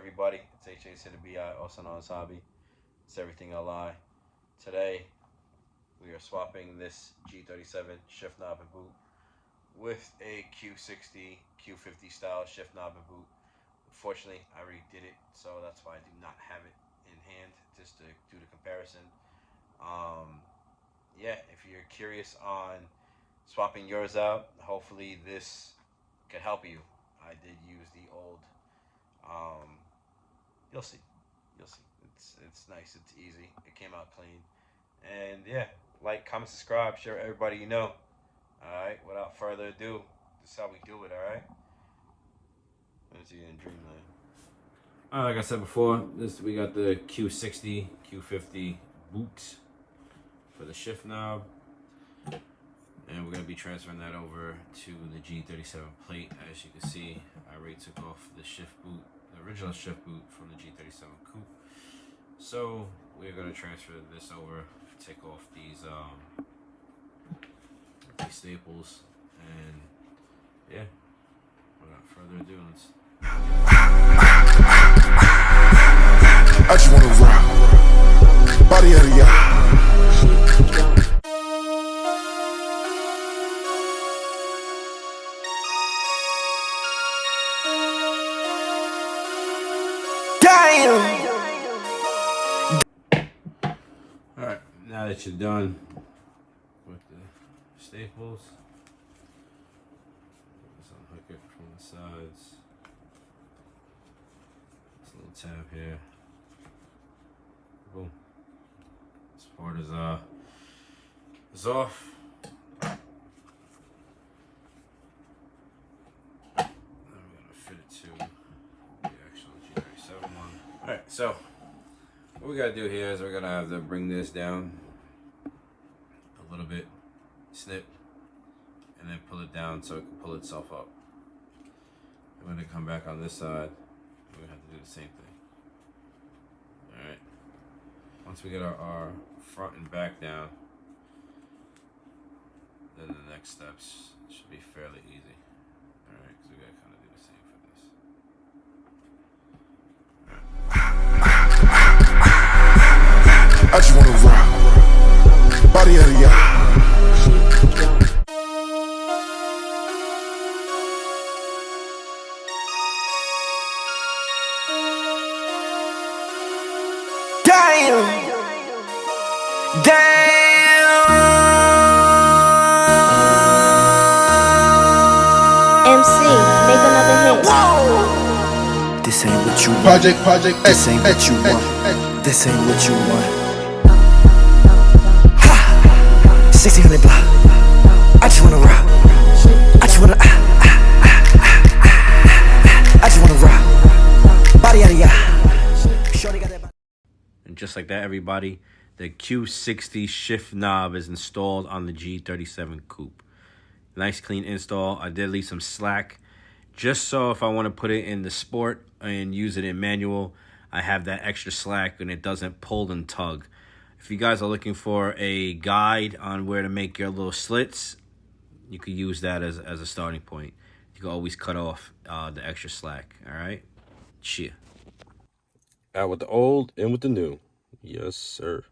everybody? It's HACBI, also known as Hobby. It's everything I lie. Today, we are swapping this G37 shift knob and boot with a Q60, Q50 style shift knob and boot. Unfortunately, I already did it, so that's why I do not have it in hand just to do the comparison. Yeah, if you're curious on swapping yours out, hopefully this could help you. I did use the old. You'll see. You'll see. It's nice. It's easy. It came out clean. And yeah, like, comment, subscribe, share with everybody you know. All right. Without further ado, this is how we do it. All right. Let's see in Dreamland. Like I said before, we got the Q60, Q50 boots for the shift knob, and we're gonna be transferring that over to the G37 plate. As you can see, I already took off the shift boot, the original shift boot from the G37 coupe. So we're gonna transfer this over, take off these staples, and yeah, without further ado, let's. I just wanna rock, body out of y'all. Alright, now that you're done with the staples, just unhook it from the sides. This little tab here. Boom. This part is off. Then we're gonna fit it to the actual G37 one. Alright, so what we gotta do here is we're gonna have to bring this down a little bit, snip, and then pull it down so it can pull itself up. And when it come back on this side, we're gonna have to do the same thing. Alright. Once we get our front and back down, then the next steps should be fairly easy. Alright, because we gotta kind of do the same for this. I just wanna rock, body out of y'all. MC, make another hit. Whoa. This ain't what you want. Project, This ain't what you want. This ain't what you want. Ha! 1600 block. I just wanna rock. I just wanna I just wanna rock. Body out of ya. Shorty got that body. And just like that, everybody, the Q60 shift knob is installed on the G37 coupe. Nice clean install. I did leave some slack just so if I want to put it in the sport and use it in manual, I have that extra slack and it doesn't pull and tug. If you guys are looking for a guide on where to make your little slits, you could use that as a starting point. You can always cut off the extra slack. All right, cheer. Out with the old, in with the new. Yes, sir.